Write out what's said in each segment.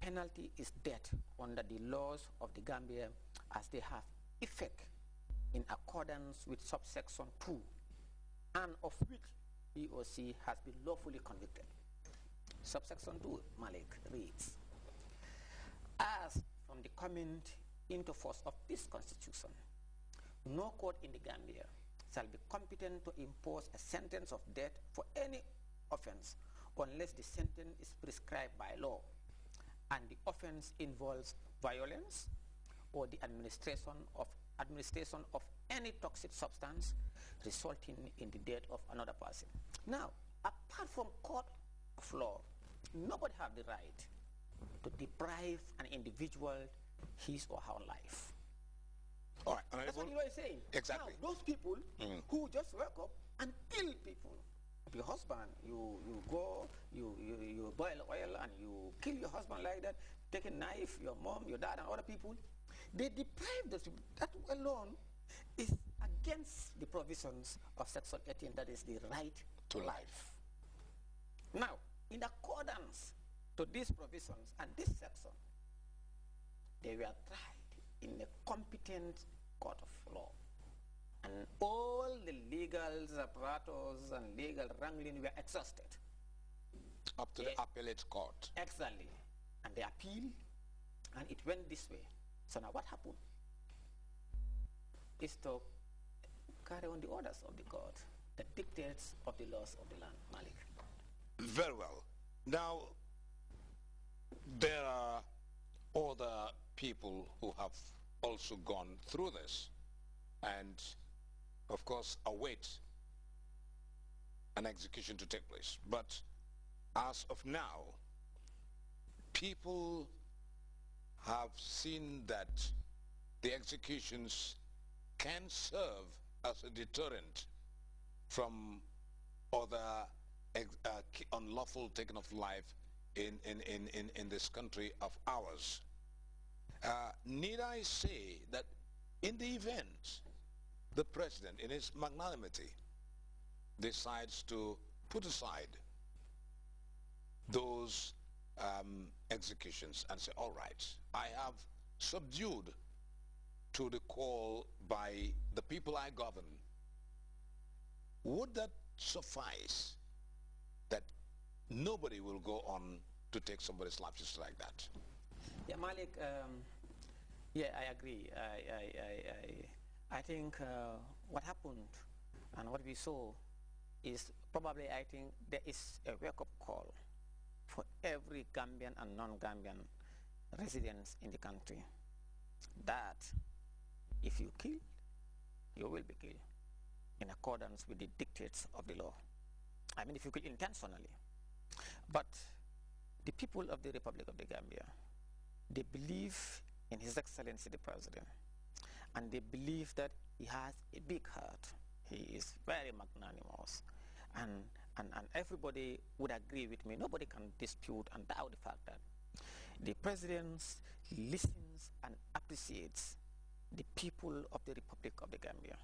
penalty is death under the laws of the Gambia as they have effect in accordance with subsection 2 and of which he or she has been lawfully convicted. Subsection 2, Malik, reads, as from the coming into force of this constitution, no court in the Gambia shall be competent to impose a sentence of death for any offense unless the sentence is prescribed by law and the offense involves violence or the administration of any toxic substance resulting in the death of another person. Now, apart from court of law, nobody have the right to deprive an individual his or her life. All right, that's what you are saying. Exactly. Now, those people who just wake up and kill people, your husband, you go, you boil oil and you kill your husband like that, take a knife, your mom, your dad, and other people, they deprive those people. That alone is against the provisions of Section 18, that is the right to life. Now, in accordance to these provisions and this section, they were tried in a competent court of law. And all the legal apparatus and legal wrangling were exhausted. Up to the appellate court. Exactly. And they appealed, and it went this way. So now what happened is to carry on the orders of the court, the dictates of the laws of the land, Malik. Very well. Now, there are other people who have also gone through this and, of course, await an execution to take place. But as of now, people have seen that the executions can serve as a deterrent from other unlawful taking of life in this country of ours. Need I say that in the event the president, in his magnanimity, decides to put aside those executions and say, all right, I have subdued to the call by the people I govern, would that suffice that nobody will go on to take somebody's life just like that? Yeah, Malik, yeah, I agree. I think what happened and what we saw is probably, I think, there is a wake-up call for every Gambian and non-Gambian residents in the country that if you kill, you will be killed in accordance with the dictates of the law. I mean, if you kill intentionally. But the people of the Republic of the Gambia, they believe in His Excellency the President, and they believe that he has a big heart. He is very magnanimous, and everybody would agree with me. Nobody can dispute and doubt the fact that the President listens and appreciates the people of the Republic of the Gambia.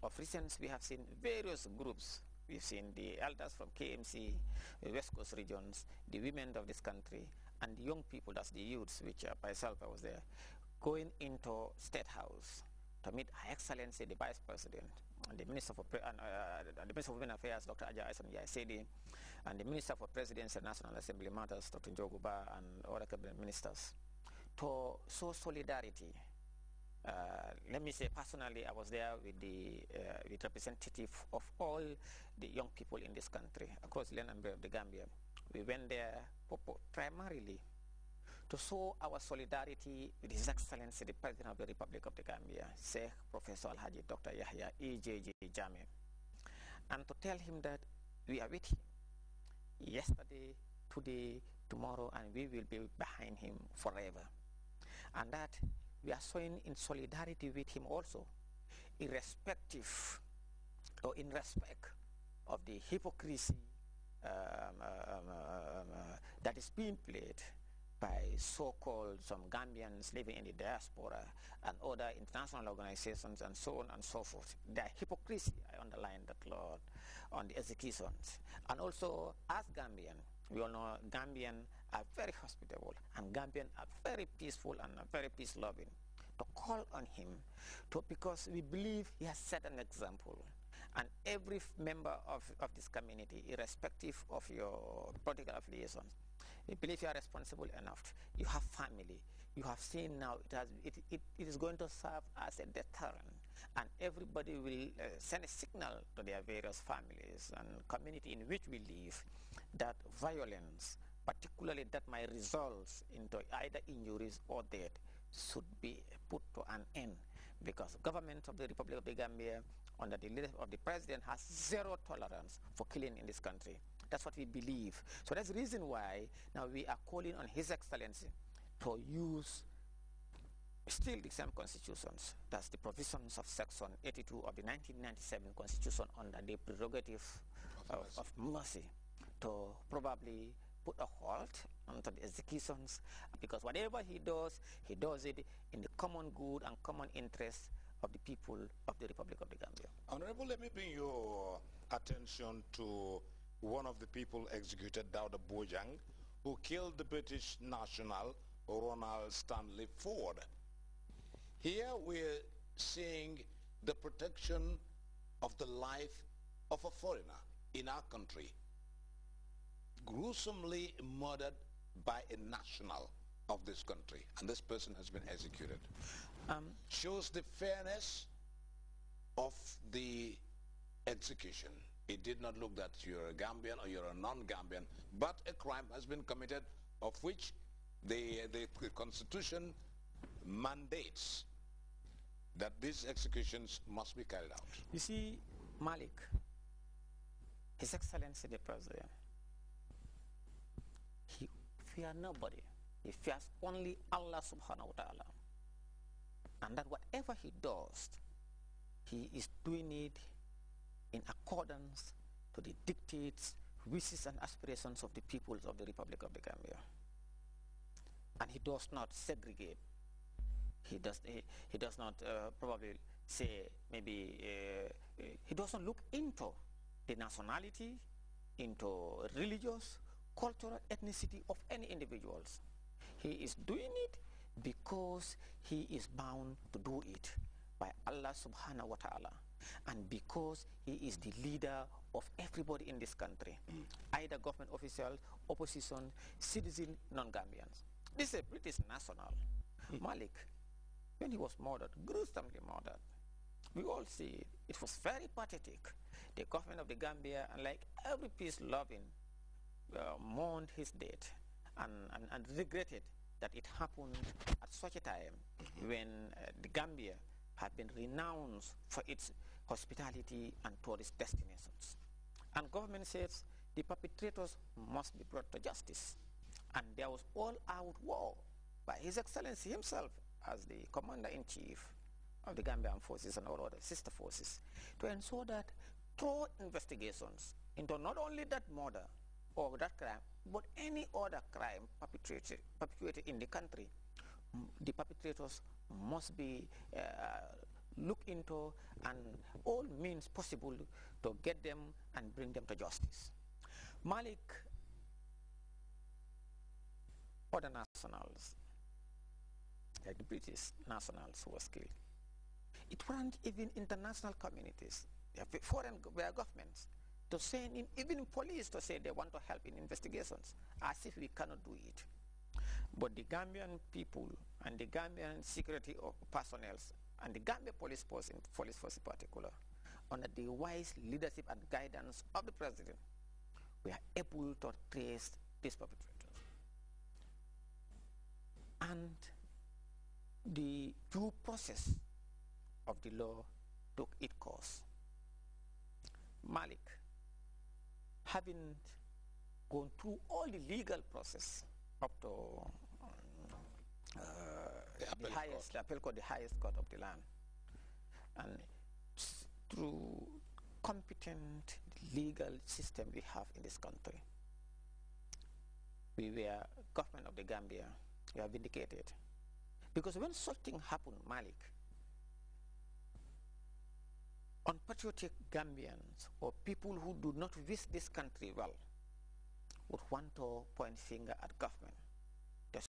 Of recent, we have seen various groups. We've seen the elders from KMC, the West Coast regions, the women of this country, and the young people, that's the youths, which myself, I was there, going into State House to meet Her Excellency, the Vice President, and the Minister for the Minister of Women Affairs, Dr. Aja Aisan Yaisedi, and the Minister for Presidency and National Assembly Matters, Dr. Njoguba, and other cabinet ministers, to show solidarity. Let me say personally, I was there with the with representative of all the young people in this country across the land and of the Gambia. We went there primarily to show our solidarity with His Excellency the President of the Republic of the Gambia, Sheikh Professor Alhaji Dr. Yahya EJJ Jammeh, and to tell him that we are with him yesterday, today, tomorrow, and we will be behind him forever. And that we are showing in solidarity with him also, irrespective or in respect of the hypocrisy that is being played by so-called some Gambians living in the diaspora and other international organizations and so on and so forth. The hypocrisy, I underline that, Lord, on the executions. And also, as Gambian, we all know Gambian are very hospitable, and and Gambians are very peaceful and very peace-loving, to call on him because we believe he has set an example. And every member of this community, irrespective of your political affiliations, we believe you are responsible enough. You have family. You have seen now it is going to serve as a deterrent. And everybody will send a signal to their various families and community in which we live that violence, particularly that might result into either injuries or death, should be put to an end, because government of the Republic of the Gambia under the leadership of the president has zero tolerance for killing in this country. That's what we believe. So that's the reason why now we are calling on His Excellency to use still the same constitutions. That's the provisions of Section 82 of the 1997 Constitution under the prerogative of mercy to probably put a halt onto the executions, because whatever he does it in the common good and common interest of the people of the Republic of the Gambia. Honorable, let me bring your attention to one of the people executed, Dawda Bojang, who killed the British national Ronald Stanley Ford. Here we're seeing the protection of the life of a foreigner in our country, gruesomely murdered by a national of this country, and this person has been executed. Shows the fairness of the execution. It did not look that you're a Gambian or you're a non-Gambian, but a crime has been committed of which the Constitution mandates that these executions must be carried out. You see, Malik, His Excellency the President, he fears nobody. He fears only Allah subhanahu wa ta'ala. And that whatever he does, he is doing it in accordance to the dictates, wishes and aspirations of the peoples of the Republic of the Gambia. And he does not segregate. He does not probably say maybe he doesn't look into the nationality, into religious, cultural ethnicity of any individuals. He is doing it because he is bound to do it by Allah subhanahu wa ta'ala, and because he is the leader of everybody in this country, either government officials, opposition, citizen, non-Gambians. This is a British national. Malik, when he was murdered, gruesomely murdered, we all see it. It was very pathetic. The government of the Gambia, and like every peace-loving, mourned his death and regretted that it happened at such a time when the Gambia had been renowned for its hospitality and tourist destinations. And government says the perpetrators must be brought to justice. And there was all-out war by His Excellency himself as the Commander-in-Chief of the Gambian forces and all other sister forces to ensure that through investigations into not only that murder or that crime, but any other crime perpetrated in the country, the perpetrators must be looked into, and all means possible to get them and bring them to justice. Malik, other nationals, like the British nationals who were killed, it weren't even international communities, foreign governments, to send in even police to say they want to help in investigations, as if we cannot do it. But the Gambian people and the Gambian security personnel and the Gambia police force in particular, under the wise leadership and guidance of the president, we are able to trace these perpetrators. And the due process of the law took its course. Malik, having gone through all the legal process up to the appellate court, the highest court of the land, and through competent legal system we have in this country, we were government of the Gambia, we are vindicated. Because when such thing happened, Malik, unpatriotic Gambians or people who do not wish this country well would want to point finger at government